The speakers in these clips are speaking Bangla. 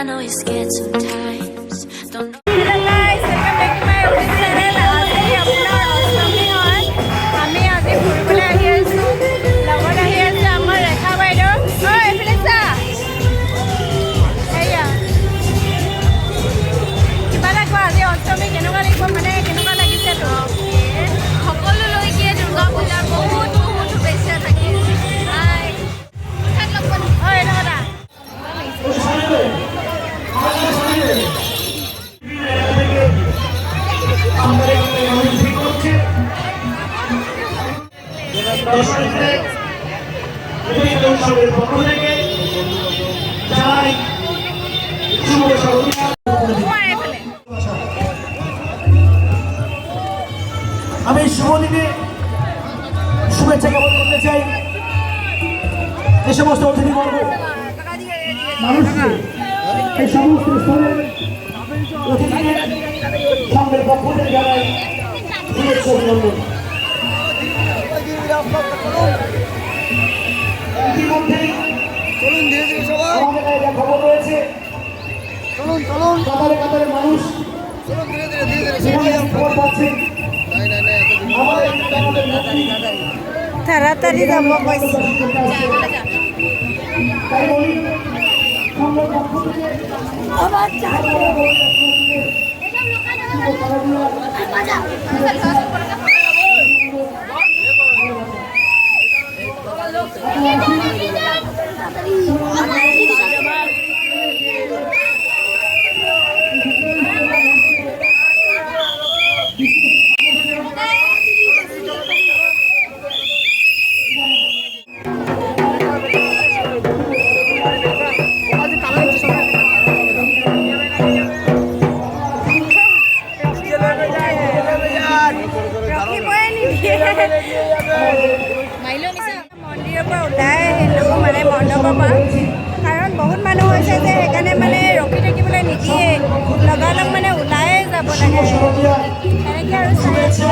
I know you're scared sometimes. Don't know. Hello guys, welcome back to my YouTube channel. আজি আপোনাৰ অষ্টমী হয়। আমি আজি ফুৰিবলৈ আহি আছো। লগত আহি আছে আমাৰ ৰেখা বাইদেউ। ঐ এইফালে চা। এয়া। কিবা এটা কোৱা আজি অষ্টমী কেনেকুৱা লাগিব মানে কেনেকুৱা লাগিছে তো? সকলোলৈকে দুৰ্গা পূজাৰ বহুত শুভেচ্ছা থাকিল। ঐ নগদা। আমি শুভদিনে শুভেচ্ছা জ্ঞাপন করতে চাই এই সমস্ত অতিথিবর্গ মানুষকে এই সমস্ত স্তরের অতিথিদের সঙ্গের পক্ষ থেকে জানাই শুভেচ্ছা অভিনন্দন। ইতিমধ্যেই আমাদের একটা খবর রয়েছে, কাতারে কাতারে মানুষ খবর পাচ্ছে। তাড়াতাড়ি যাব কইছে। আবার মন্দিৰৰ পৰা ওলাই আহিলোঁ মানে মণ্ডপৰ পৰা, কাৰণ বহুত মানুহ হৈছে যে সেইকাৰণে মানে ৰখি থাকিবলৈ নিদিয়ে, লগালগ মানে ওলাই যাব লাগে এনেকৈ আৰু চাই আছোঁ।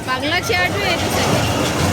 পাগলা চেয়াৰটো এইটো চাগে